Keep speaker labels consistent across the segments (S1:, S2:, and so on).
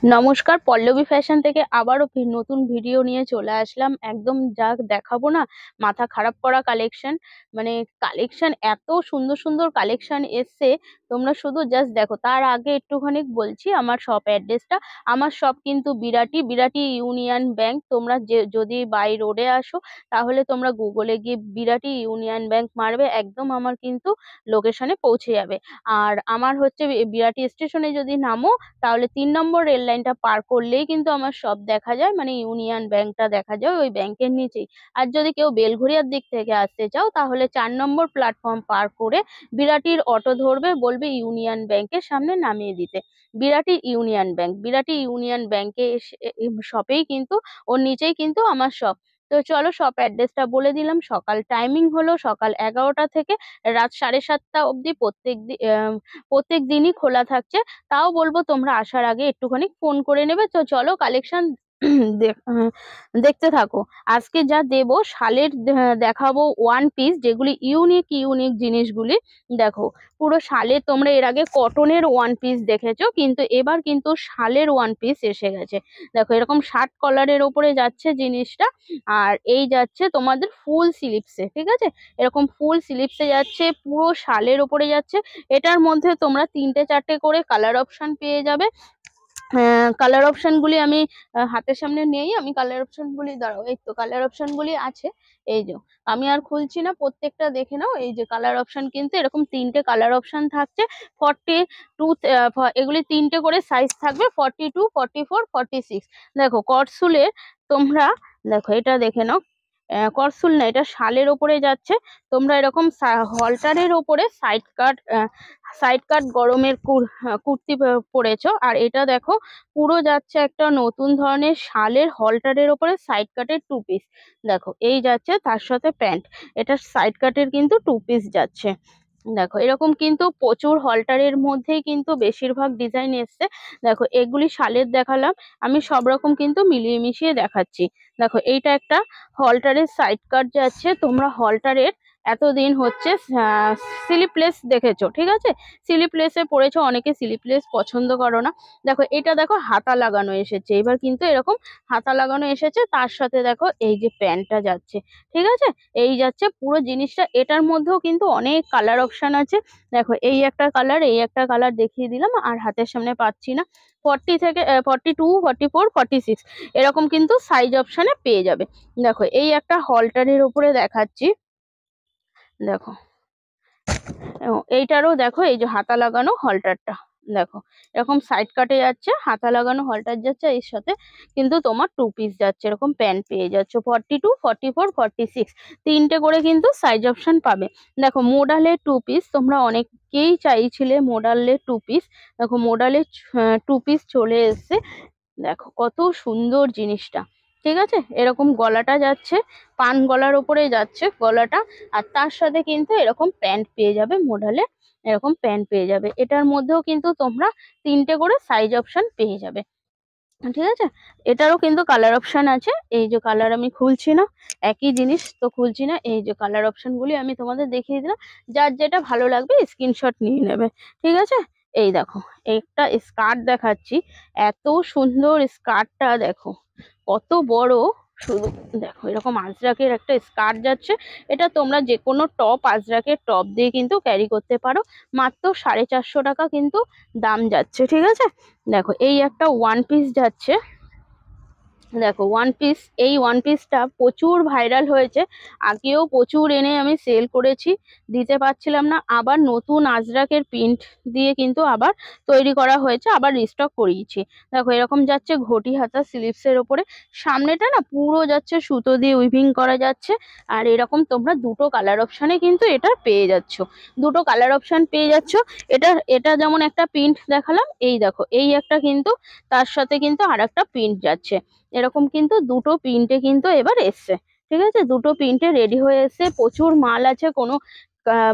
S1: নমস্কার, পল্লবী ফ্যাশন থেকে আবারও নতুন ভিডিও নিয়ে চলে আসলাম। একদম যা দেখাবো না, মাথা খারাপ করা কালেকশন। মানে কালেকশন এত সুন্দর সুন্দর কালেকশন এসছে, তোমরা শুধু জাস্ট দেখো। তার আগে একটুখানি বলছি আমার শপ অ্যাড্রেসটা। আমার শপ কিন্তু বিরাটি বিরাটি ইউনিয়ন ব্যাংক। তোমরা যদি বাই রোডে আসো, তাহলে তোমরা গুগলে গিয়ে বিরাটি ইউনিয়ন ব্যাংক মারবে, একদম আমার কিন্তু লোকেশনে পৌঁছে যাবে। আর আমার হচ্ছে বিরাটি স্টেশনে যদি নামো, তাহলে 3 নম্বর রেল লাইনটা পার করলেই কিন্তু আমার শপ দেখা যায়, মানে ইউনিয়ন ব্যাংকটা দেখা যায় ওই ব্যাংকের নিচেই। আর যদি কেউ বেলঘড়িয়ার দিক থেকে আসতে চাও, তাহলে 4 নম্বর প্ল্যাটফর্ম পার করে বিরাটির অটো ধরবে, বলবে ইউনিয়ন ব্যাংকের সামনে নামিয়ে দিতে। Birati union bank, Birati union ব্যাংকে শপেই কিন্তু, ওর নিচেই কিন্তু আমার শপ। তো চলো শপ অ্যাড্রেসটা বলে দিলাম। সকাল টাইমিং হলো সকাল 11টা থেকে রাত 7:30 অবধি প্রত্যেক দিনই খোলা থাকছে। তাও বলবো তোমরা আসার আগে একটুখানি ফোন করে নেবে। তো চলো কালেকশন দেখতে থাকো। আজকে যা দেবো শালের দেখাবো ওয়ান পিস, যেগুলি ইউনিক ইউনিক জিনিসগুলি দেখো। পুরো শালের, তোমরা এর আগে কটনের ওয়ান পিস দেখেছো, কিন্তু এবার কিন্তু শালের ওয়ান পিস এসে গেছে। দেখো এরকম শার্ট কলারের ওপরে যাচ্ছে জিনিসটা, আর এই যাচ্ছে তোমাদের ফুল স্লিপসে, ঠিক আছে। এরকম ফুল স্লিপসে যাচ্ছে, পুরো শালের ওপরে যাচ্ছে। এটার মধ্যে তোমরা 3টে 4টে করে কালার অপশন পেয়ে যাবে। কালার অপশন গুলি আমি হাতের সামনে নেই। আমি কালার অপশন গুলি, দাঁড়াও, এই তো কালার অপশন গুলি আছে। এই যে, আমি আর খুলছি না, প্রত্যেকটা দেখে নাও। এই যে কালার অপশন, কিন্তু এরকম 3টে কালার অপশন থাকছে। 42, এগুলি 3টে করে সাইজ থাকবে, 42, 44, 46। দেখো কটসুলের, তোমরা দেখো এটা দেখে নাও। করসুল না, এটা শালের ওপরে যাচ্ছে। তোমরা এরকম হলটারের ওপরে সাইড কাট গরমের কুর্তি পরেছো, আর এটা দেখো পুরো যাচ্ছে একটা নতুন ধরনের শালের হলটারের ওপরে সাইড কাটের 2 পিস। দেখো এই যাচ্ছে, তার সাথে প্যান্ট। এটা সাইড কাটের কিন্তু 2 পিস যাচ্ছে। দেখো এরকম কিন্তু প্রচুর হলটারের মধ্যেই কিন্তু বেশিরভাগ ডিজাইন এসছে। দেখো এগুলি শালের দেখালাম, আমি সব রকম কিন্তু মিলিয়ে মিশিয়ে দেখাচ্ছি। দেখো এইটা একটা হলটারের সাইড কাট যাচ্ছে। তোমরা হলটারের এতদিন হচ্ছে স্লিপলেস দেখেছো, ঠিক আছে। স্লিপলেসে পরেছো, অনেকে স্লিপলেস পছন্দ করো না। দেখো এটা দেখো হাতা লাগানো এসেছে, এবার কিন্তু এরকম হাতা লাগানো এসেছে। তার সাথে দেখো এই যে প্যান্টটা যাচ্ছে, ঠিক আছে। এই যাচ্ছে পুরো জিনিসটা। এটার মধ্যেও কিন্তু অনেক কালার অপশন আছে। দেখো এই একটা কালার, এই একটা কালার দেখিয়ে দিলাম, আর হাতের সামনে পাচ্ছি না। 40 থেকে 42, 44, 46 এরকম কিন্তু সাইজ অপশনে পেয়ে যাবে। দেখো এই একটা হলটারের উপরে দেখাচ্ছি। দেখো এইটারও দেখো, এই যে হাতা লাগানো হলটারটা। দেখো এরকম সাইড কাটে যাচ্ছে, হাতা লাগানো হলটার যাচ্ছে, এর সাথে কিন্তু তোমার 2 পিস যাচ্ছে। এরকম প্যান্ট পেয়ে যাচ্ছে 42, 44, 46 3টে করে কিন্তু সাইজ অপশন পাবে। দেখো মোডালের 2 পিস, তোমরা অনেকেই চাইছিলে মোডালের 2 পিস। দেখো মোডালের 2 পিস চলে এসছে। দেখো কত সুন্দর জিনিসটা, ঠিক আছে। এরকম গলাটা যাচ্ছে, পান গলার ওপরে যাচ্ছে গলাটা। আর তার সাথে কিন্তু এরকম প্যান্ট পেয়ে যাবে মোডালে, এরকম প্যান্ট পেয়ে যাবে। এটার মধ্যেও কিন্তু তোমরা 3টে করে সাইজ অপশন পেয়ে যাবে, ঠিক আছে। এটারও কিন্তু কালার অপশন আছে। এই যে কালার আমি খুলছি না, একই জিনিস তো খুলছি না। এই যে কালার অপশন গুলি আমি তোমাদের দেখিয়ে দিলাম, যার যেটা ভালো লাগবে স্ক্রিনশট নিয়ে নেবে, ঠিক আছে। এই দেখো একটা স্কার্ট দেখাচ্ছি, এত সুন্দর স্কার্টটা দেখো, কত বড়। শুধু দেখো এরকম আজরাকের একটা স্কার্ট যাচ্ছে। এটা তোমরা যে কোনো টপ, আজরাকের টপ দিয়ে কিন্তু ক্যারি করতে পারো। মাত্র 450 টাকা কিন্তু দাম যাচ্ছে, ঠিক আছে। দেখো এই একটা ওয়ান পিস যাচ্ছে। দেখো ওয়ান পিস, এই ওয়ান পিসটা প্রচুর ভাইরাল হয়েছে। আগেও প্রচুর এনে আমি সেল করেছি, দিতে পারছিলাম না। আবার নতুন আজরাকের প্রিন্ট দিয়ে কিন্তু আবার তৈরি করা হয়েছে, আবার রিস্টক করিয়েছি। দেখো এরকম যাচ্ছে ঘটি হাতা স্লিভসের ওপরে। সামনেটা না পুরো যাচ্ছে সুতো দিয়ে উইভিং করা যাচ্ছে। আর এরকম তোমরা দুটো কালার অপশানে কিন্তু এটা পেয়ে যাচ্ছ, দুটো কালার অপশান পেয়ে যাচ্ছ। এটা এটা যেমন একটা প্রিন্ট দেখালাম, এই দেখো এই একটা কিন্তু তার সাথে কিন্তু আর একটা প্রিন্ট যাচ্ছে। এরকম কিন্তু দুটো প্রিন্টে কিন্তু এবার এসছে, ঠিক আছে। দুটো প্রিন্টে রেডি হয়ে এসছে, প্রচুর মাল আছে। কোনো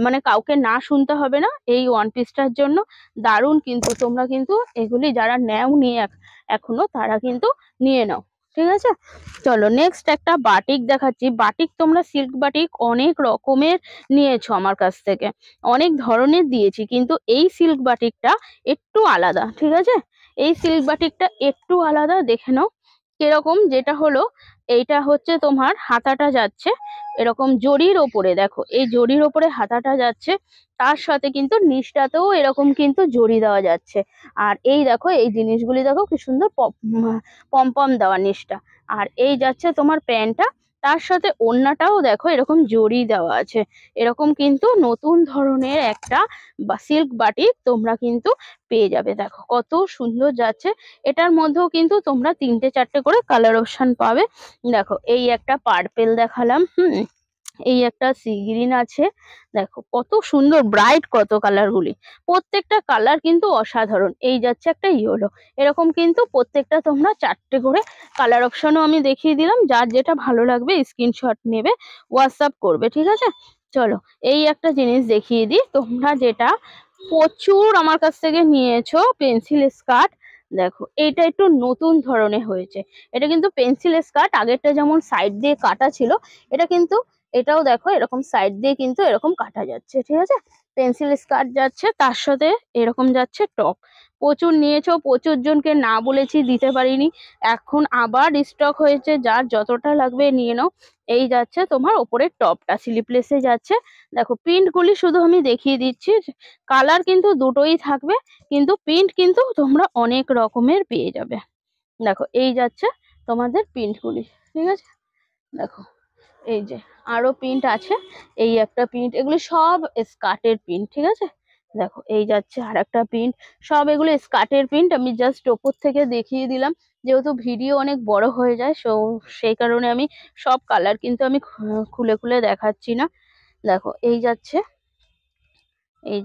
S1: মানে কাউকে না শুনতে হবে না এই ওয়ান পিসটার জন্য। দারুণ কিন্তু, তোমরা কিন্তু এগুলি যারা নেও নিয়ে এখনো, তারা কিন্তু নিয়ে নাও, ঠিক আছে। চলো নেক্সট একটা বাটিক দেখাচ্ছি। বাটিক তোমরা সিল্ক বাটিক অনেক রকমের নিয়েছো আমার কাছ থেকে, অনেক ধরনের দিয়েছি, কিন্তু এই সিল্ক বাটিকটা একটু আলাদা, ঠিক আছে। এই সিল্ক বাটিকটা একটু আলাদা, দেখে নাও কিরকম। যেটা হলো এইটা হচ্ছে তোমার হাতাটা যাচ্ছে এরকম জরির ওপরে, দেখো এই জরির ওপরে হাতাটা যাচ্ছে, তার সাথে কিন্তু নিচটাতেও এরকম কিন্তু জরি দেওয়া যাচ্ছে। আর এই দেখো এই জিনিসগুলি দেখো কি সুন্দর পম পম দেওয়া নিচটা। আর এই যাচ্ছে তোমার প্যান্টটা, তার সাথে ওড়নাটাও দেখো এরকম জরি দেওয়া আছে। এরকম কিন্তু নতুন ধরনের একটা সিল্ক বাটিক তোমরা কিন্তু পেয়ে যাবে। দেখো কত সুন্দর যাচ্ছে। এটার মধ্যেও কিন্তু তোমরা 3টে 4টে করে কালার অপশন পাবে। দেখো এই একটা পার্পেল দেখালাম, এই একটা সি গ্রিন আছে, দেখো কত সুন্দর ব্রাইট কত কালার গুলি, প্রত্যেকটা কালার কিন্তু অসাধারণ। এই যাচ্ছে একটা ইয়েলো, এরকম কিন্তু প্রত্যেকটা তোমরা 4টে করে কালার অপশনও আমি দেখিয়ে দিলাম। যার যেটা ভালো লাগবে স্ক্রিনশট নেবে, হোয়াটসঅ্যাপ করবে, ঠিক আছে। চলো এই একটা জিনিস দেখিয়ে দিই, তোমরা যেটা প্রচুর আমার কাছ থেকে নিয়েছো পেন্সিল স্কার্ট। দেখো এইটা একটু নতুন ধরনের হয়েছে, এটা কিন্তু পেন্সিল স্কার্ট, আগেরটা যেমন সাইড দিয়ে কাটা ছিল, এটা কিন্তু এটাও দেখো এরকম সাইড দিয়ে কিন্তু এরকম কাটা যাচ্ছে, ঠিক আছে। পেন্সিল স্কার্ট যাচ্ছে, তার সাথে এরকম যাচ্ছে টপ। প্রচুর নিয়েছো, প্রচুর জনকে না বলেছি দিতে পারিনি, এখন আবার স্টক হয়েছে, যার যতটা লাগবে নিয়ে নাও। এই যাচ্ছে তোমার ওপরের টপটা স্লিপলেসে যাচ্ছে। দেখো প্রিন্ট গুলি শুধু আমি দেখিয়ে দিচ্ছি, কালার কিন্তু দুটোই থাকবে, কিন্তু প্রিন্ট কিন্তু তোমরা অনেক রকমের পেয়ে যাবে। দেখো এই যাচ্ছে তোমাদের প্রিন্ট গুলি, ঠিক আছে। দেখো এই যে আরো প্রিন্ট আছে, এই একটা প্রিন্ট, এগুলি সব স্কার্টের প্রিন্ট, ঠিক আছে। দেখো এই যাচ্ছে আর একটা প্রিন্ট, সব এগুলো স্কার্টের প্রিন্ট। আমি জাস্ট ওপর থেকে দেখিয়ে দিলাম, যেহেতু ভিডিও অনেক বড় হয়ে যায়, সেই কারণে আমি সব কালার কিন্তু আমি খুলে খুলে দেখাচ্ছি না। দেখো এই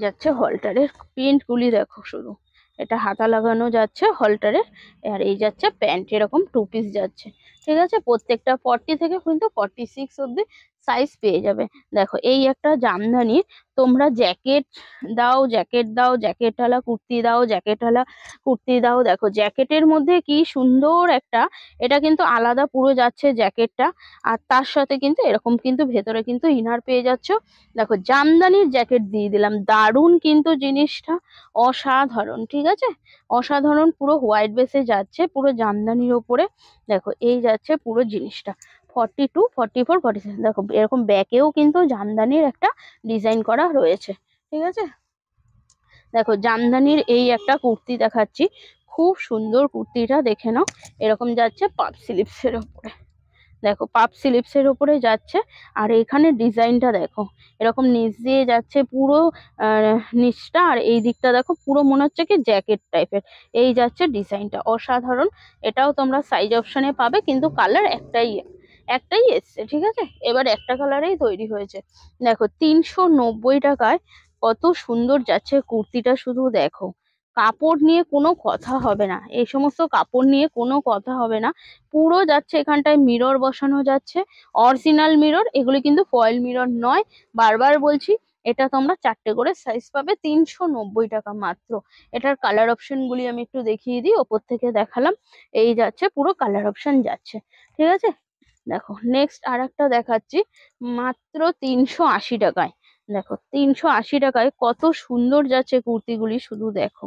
S1: যাচ্ছে হলটারের প্রিন্ট গুলি, দেখো শুধু এটা হাতা লাগানো যাচ্ছে হলটারের। আর এই যাচ্ছে প্যান্ট, এরকম 2 পিস যাচ্ছে, ঠিক আছে। প্রত্যেকটা 40 থেকে কিন্তু 46 অব্দি সাইজ পেয়ে যাবে। দেখো এই একটা জামদানি, তোমরা জ্যাকেট দাও, জ্যাকেট দাও, জ্যাকেটওয়ালা কুর্তি দাও, জ্যাকেটওয়ালা কুর্তি দাও। দেখো জ্যাকেটের মধ্যে কি সুন্দর একটা, এটা কিন্তু আলাদা পুরো যাচ্ছে জ্যাকেটটা, আর তার সাথে কিন্তু এরকম কিন্তু ভেতরে কিন্তু ইনার পেয়ে যাচ্ছ। দেখো জামদানির জ্যাকেট দিয়ে দিলাম, দারুণ কিন্তু জিনিসটা অসাধারণ, ঠিক আছে। অসাধারণ, পুরো হোয়াইট বেসে যাচ্ছে, পুরো জামদানির ওপরে। দেখো এই যাচ্ছে পুরো জিনিসটা 42, 44, 47। দেখো এরকম ব্যাকেও কিন্তু জামদানির একটা ডিজাইন করা রয়েছে, ঠিক আছে। দেখো জামদানির এই একটা কুর্তি দেখাচ্ছি, খুব সুন্দর কুর্তিটা, দেখে নাও। এরকম যাচ্ছে পাপ স্লিপসের ওপরে, দেখো পাপ স্লিপসের উপরে যাচ্ছে। আর এখানে ডিজাইনটা দেখো, এরকম নিচ দিয়ে যাচ্ছে পুরো নিচটা, আর এই দিকটা দেখো পুরো মনে হচ্ছে কি জ্যাকেট টাইপের। এই যাচ্ছে ডিজাইনটা অসাধারণ। এটাও তোমরা সাইজ অপশনে পাবে, কিন্তু কালার একটাই এসছে, ঠিক আছে। এবার একটা কালারেই তৈরি হয়েছে। দেখো 390 টাকায় কত সুন্দর যাচ্ছে কুর্তিটা, শুধু দেখো। কাপড় নিয়ে কোনো কথা হবে না, এই সমস্ত কাপড় নিয়ে কোনো কথা হবে না। পুরো যাচ্ছে, এখানটায় মিরর বসানো যাচ্ছে, অরিজিনাল মিরর, এগুলি কিন্তু ফয়েল মিরর নয়। বারবার বলছি, এটা তোমরা 4টে করে সাইজ পাবে, 390 টাকা মাত্র। এটার কালার অপশন গুলি আমি একটু দেখিয়ে দিই, ওপর থেকে দেখালাম। এই যাচ্ছে পুরো কালার অপশন যাচ্ছে, ঠিক আছে। দেখো নেক্সট আর একটা দেখাচ্ছি, মাত্র 380 টাকায়। দেখো 380 টাকায় কত সুন্দর যাচ্ছে কুর্তিগুলি, শুধু দেখো।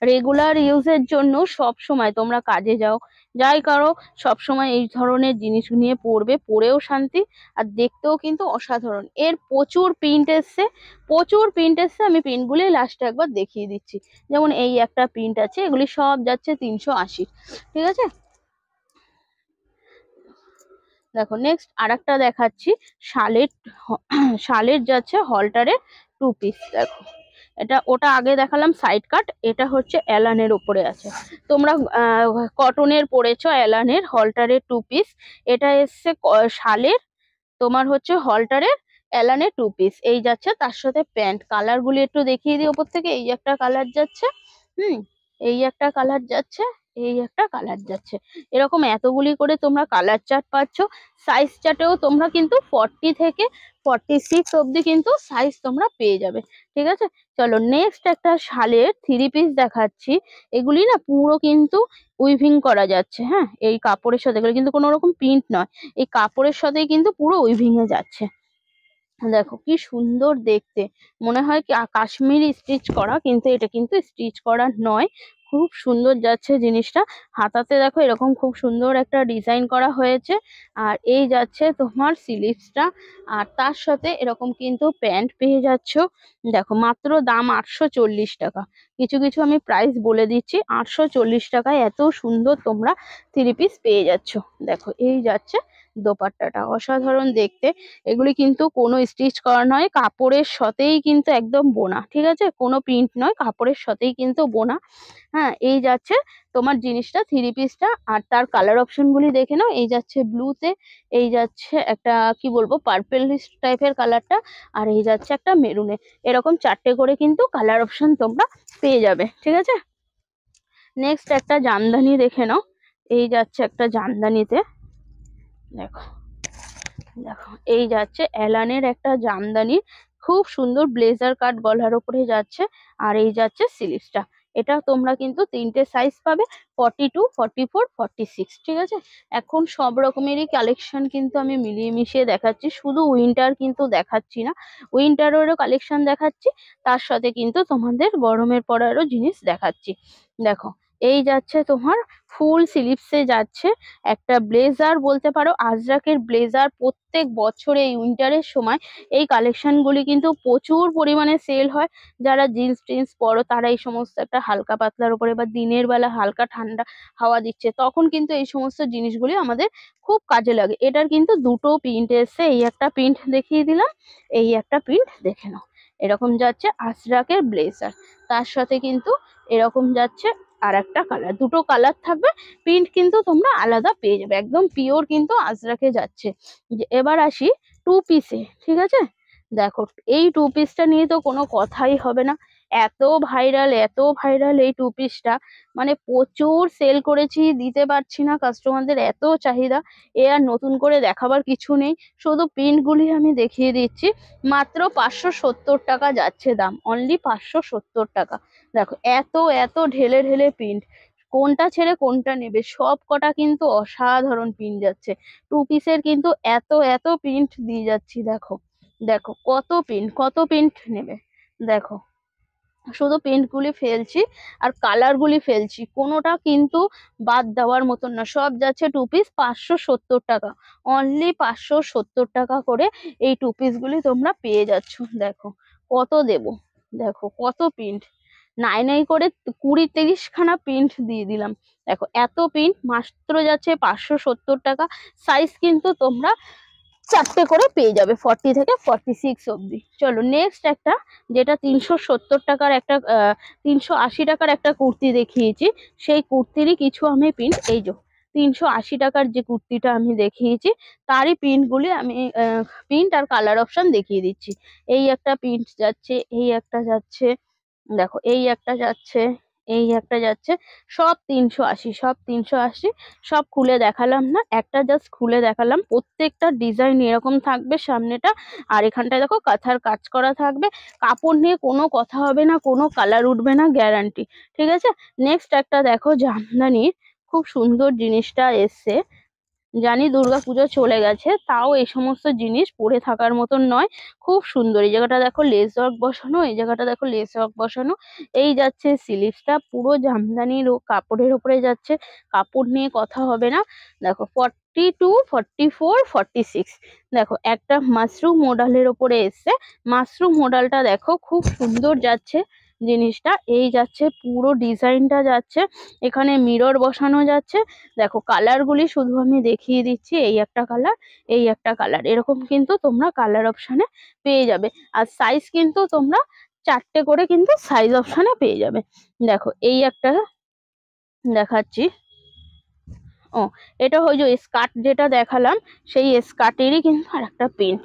S1: রেগুলার ইউজের জন্য সব সময় তোমরা কাজে যাও, যাই করো, সব সময় এই ধরনের জিনিস নিয়ে পরবে, পরেও শান্তি, আর দেখতেও কিন্তু অসাধারণ। এর প্রচুর প্রিন্ট এসছে, প্রচুর প্রিন্ট এসছে, আমি প্রিন্টগুলি লাস্টে একবার দেখিয়ে দিচ্ছি। যেমন এই একটা প্রিন্ট আছে, এগুলি সব যাচ্ছে 380, ঠিক আছে। দেখো নেক্সট আর একটা দেখাচ্ছি, শালের শালের যাচ্ছে হলটারের 2 পিস। দেখো এটা, ওটা আগে দেখালাম সাইড কাট, এটা হচ্ছে এলানের উপরে আছে। তোমরা কটনের পরেছো, এলানের হলটারের 2 পিস। এটা এসছে শালের, তোমার হচ্ছে হলটারের এলানের 2 পিস। এই যাচ্ছে তার সাথে প্যান্ট। কালার গুলি একটু দেখিয়ে দিই ওপর থেকে। এই একটা কালার যাচ্ছে, হুম, এই একটা কালার যাচ্ছে, এই একটা কালার যাচ্ছে, এরকম এতগুলি করে তোমরা কালার চার্ট পাচ্ছ। সাইজ চার্টেও তোমরা কিন্তু 40 থেকে 46 অব্দি কিন্তু সাইজ তোমরা পেয়ে যাবে, ঠিক আছে। চলো নেক্সট একটা শালের 3 পিস দেখাচ্ছি। এগুলি না পুরো কিন্তু উইভিং করা যাচ্ছে, হ্যাঁ, এই কাপড়ের সাথে, এগুলো কিন্তু কোনো রকম প্রিন্ট নয়, এই কাপড়ের সাথেই কিন্তু পুরো উইভিং এ যাচ্ছে। দেখো কি সুন্দর দেখতে, মনে হয় কি কাশ্মীরি স্টিচ করা, কিন্তু এটা কিন্তু স্টিচ করা নয়, খুব সুন্দর যাচ্ছে জিনিসটা। হাতাতে দেখো এরকম খুব সুন্দর একটা ডিজাইন করা হয়েছে। আর এই যাচ্ছে তোমার স্লিভসটা। আর তার সাথে এরকম কিন্তু প্যান্ট পেয়ে যাচ্ছ। দেখো মাত্র দাম 840 টাকা। কিছু কিছু আমি প্রাইস বলে দিচ্ছি, 840 টাকায় এত সুন্দর তোমরা 3 পিস পেয়ে যাচ্ছ। দেখো এই যাচ্ছে দোপাট্টাটা, অসাধারণ দেখতে। এগুলি কিন্তু কোনো স্টিচ করা নয়, কাপড়ের সাথেই কিন্তু একদম বোনা, ঠিক আছে, কোনো প্রিন্ট নয়, কাপড়ের সাথেই কিন্তু বোনা। হ্যাঁ, এই যাচ্ছে তোমার জিনিসটা 3 পিসটা। আর তার কালার অপশন গুলি দেখে নাও। এই যাচ্ছে ব্লুতে, এই যাচ্ছে একটা কি বলবো পার্পেল টাইপের কালারটা, আর এই যাচ্ছে একটা মেরুনে। এরকম 4টে করে কিন্তু কালার অপশন তোমরা পেয়ে যাবে, ঠিক আছে। নেক্সট একটা জামদানি দেখে নাও। এই যাচ্ছে একটা জামদানিতে, দেখো দেখো এই যাচ্ছে এলানের একটা জামদানি, খুব সুন্দর ব্লেজার কাট গলার উপরে যাচ্ছে। আর এই যাচ্ছে স্লিভসটা। এটা তোমরা কিন্তু 3টে সাইজ পাবে, 42, 44, 46, ঠিক আছে। এখন সব রকমেরই কালেকশন কিন্তু আমি মিলিয়ে মিশিয়ে দেখাচ্ছি, শুধু উইন্টার কিন্তু দেখাচ্ছি না, উইন্টারেরও কালেকশন দেখাচ্ছি, তার সাথে কিন্তু তোমাদের গরমের পরারও জিনিস দেখাচ্ছি। দেখো এই যাচ্ছে তোমার ফুল স্লিভসে যাচ্ছে একটা ব্লেজার, বলতে পারো আজরাকের ব্লেজার। প্রত্যেক বছর এই উইন্টারের সময় এই কালেকশনগুলি কিন্তু প্রচুর পরিমাণে সেল হয়। যারা জিন্স টিন্স পরো তারা এই সমস্ত একটা হালকা পাতলার উপরে, বা দিনের বেলা হালকা ঠান্ডা হাওয়া দিচ্ছে তখন কিন্তু এই সমস্ত জিনিসগুলি আমাদের খুব কাজে লাগে। এটার কিন্তু দুটো প্রিন্ট এসছে, এই একটা প্রিন্ট দেখিয়ে দিলাম, এই একটা প্রিন্ট দেখে নাও। এরকম যাচ্ছে আজরাকের ব্লেজার, তার সাথে কিন্তু এরকম যাচ্ছে আর একটা কালার, দুটো কালার থাকবে। প্রিন্ট কিন্তু তোমরা আলাদা পেয়ে যাবে, একদম পিওর কিন্তু আজরাকে যাচ্ছে। এবার আসি 2 পিসে, ঠিক আছে। দেখো এই 2 পিসটা নিয়ে তো কোনো কথাই হবে না, এত ভাইরাল এত ভাইরাল এই 2 পিসটা, মানে প্রচুর সেল করেছি, দিতে পারছি না, কাস্টমারদের এত চাহিদা। এ আর নতুন করে দেখাবার কিছু নেই, শুধু প্রিন্টগুলি আমি দেখিয়ে দিচ্ছি। মাত্র 570 টাকা যাচ্ছে দাম, অনলি 570 টাকা। দেখো এত এত ঢেলে ঢেলে প্রিন্ট, কোনটা ছেড়ে কোনটা নেবে, সব কটা কিন্তু অসাধারণ প্রিন্ট যাচ্ছে। 2 পিসের কিন্তু এত এত প্রিন্ট দিয়ে যাচ্ছি। দেখো দেখো কত প্রিন্ট, কত প্রিন্ট নেবে, দেখো শুধু প্রিন্ট গুলি ফেলছি আর কালার গুলি ফেলছি, কোনোটা কিন্তু বাদ দেওয়ার মতন না, সব যাচ্ছে 2 পিস 570 টাকা, অনলি 570 টাকা করে এই 2 পিস গুলি তোমরা পেয়ে যাচ্ছ। দেখো কত দেব, দেখো কত প্রিন্ট, নাই নাই করে 20-30 খানা প্রিন্ট দিয়ে দিলাম। দেখো এত প্রিন্ট মাত্র যাচ্ছে 570 টাকা। সাইজ কিন্তু তোমরা 4টে করে পেয়ে যাবে, 40 থেকে 46 অব্দি। চলো নেক্সট একটা, যেটা 370 টাকার একটা 380 টাকার একটা কুর্তি দেখিয়েছি, সেই কুর্তিরই কিছু আমি প্রিন্ট, এই যে 380 টাকার যে কুর্তিটা আমি দেখিয়েছি তারই প্রিন্ট গুলি আমি প্রিন্ট আর কালার অপশন দেখিয়ে দিচ্ছি। এই একটা প্রিন্ট যাচ্ছে, এই একটা যাচ্ছে, দেখো এই একটা যাচ্ছে, এই একটা যাচ্ছে, সব 380, সব 380। সব খুলে দেখালাম না, একটা জাস্ট খুলে দেখালাম। প্রত্যেকটা ডিজাইন এরকম থাকবে সামনেটা, আর এখানটায় দেখো কাঁথার কাজ করা থাকবে। কাপড় নিয়ে কোনো কথা হবে না, কোনো কালার উঠবে না, গ্যারান্টি, ঠিক আছে। নেক্সট একটা দেখো জামদানির, খুব সুন্দর জিনিসটা এসছে। জানি দুর্গাপুজো চলে গেছে, তাও এই সমস্ত জিনিস পরে থাকার মতন নয়, খুব সুন্দর। এই জায়গাটা দেখো লেস ওয়ার্ক বসানো, এই জায়গাটা দেখো লেস ওয়ার্ক বসানো। এই যাচ্ছে স্লিভসটা, পুরো জামদানির কাপড়ের উপরে যাচ্ছে, কাপড় নিয়ে কথা হবে না। দেখো 42, 44, 46, দেখো একটা মাশরুম মডেলের ওপরে এসছে। মাশরুম মডেলটা দেখো খুব সুন্দর যাচ্ছে জিনিসটা, এই যাচ্ছে পুরো ডিজাইনটা যাচ্ছে, এখানে মিরর বসানো যাচ্ছে। দেখো কালার গুলি শুধু আমি দেখিয়ে দিচ্ছি, এই একটা কালার, এই একটা কালার, এরকম কিন্তু তোমরা কালার অপশানে পেয়ে যাবে। আর সাইজ কিন্তু তোমরা 4টে করে কিন্তু সাইজ অপশানে পেয়ে যাবে। দেখো এই একটা দেখাচ্ছি, ও এটা ওই যে স্কার্ট যেটা দেখালাম, সেই স্কার্টেরই কিন্তু আর একটা প্রিন্ট।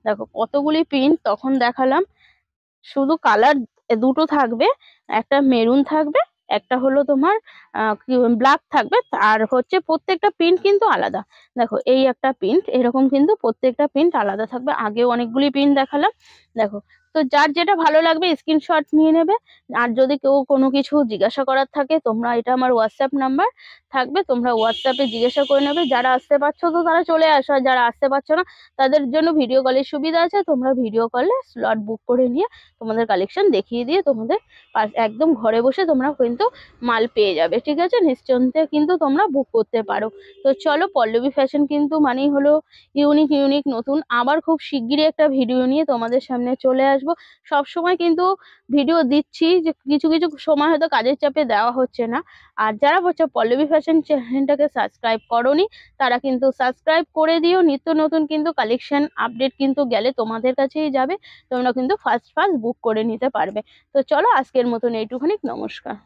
S1: দেখো কতগুলি প্রিন্ট তখন দেখালাম, শুধু কালার দুটো থাকবে, একটা মেরুন থাকবে, একটা হলো তোমার ব্ল্যাক থাকবে, আর হচ্ছে প্রত্যেকটা প্রিন্ট কিন্তু আলাদা। দেখো এই একটা প্রিন্ট, এরকম কিন্তু প্রত্যেকটা প্রিন্ট আলাদা থাকবে। আগেও অনেকগুলি প্রিন্ট দেখালাম, দেখো তো যার যেটা ভালো লাগবে স্ক্রিনশট নিয়ে নেবে। আর যদি কেউ কোনো কিছু জিজ্ঞাসা করার থাকে, তোমরা, এটা আমার হোয়াটসঅ্যাপ নাম্বার থাকবে, তোমরা হোয়াটসঅ্যাপে জিজ্ঞাসা করে নেবে। যারা আসতে পারছো তো তারা চলে আসো, আর যারা আসতে পারছো না তাদের জন্য ভিডিও কলের সুবিধা আছে, তোমরা ভিডিও কলে স্লট বুক করে নিয়ে তোমাদের কালেকশন দেখিয়ে দিয়ে তোমাদের একদম ঘরে বসে তোমরা কিন্তু মাল পেয়ে যাবে, ঠিক আছে? নিশ্চিন্তে কিন্তু তোমরা বুক করতে পারো। তো চলো, পল্লবী ফ্যাশন কিন্তু মানেই হলো ইউনিক ইউনিক নতুন। আবার খুব শিগগিরই একটা ভিডিও নিয়ে তোমাদের সামনে চলে আসবো। সব সময় কিন্তু ভিডিও দিচ্ছি, যে কিছু কিছু সময় হয়তো কাজের চাপে দেওয়া হচ্ছে না। আর যারা হচ্ছে পল্লবী ফ্যাশন চ্যানেলটাকে সাবস্ক্রাইব করোনি তারা কিন্তু সাবস্ক্রাইব করে দিও। নিত্য নতুন কিন্তু কালেকশন আপডেট কিন্তু গেলে তোমাদের কাছেই যাবে, তোমরা কিন্তু ফার্স্ট ফার্স্ট বুক করে নিতে পারবে। তো চলো, আজকের মতন এইটুখানি, নমস্কার।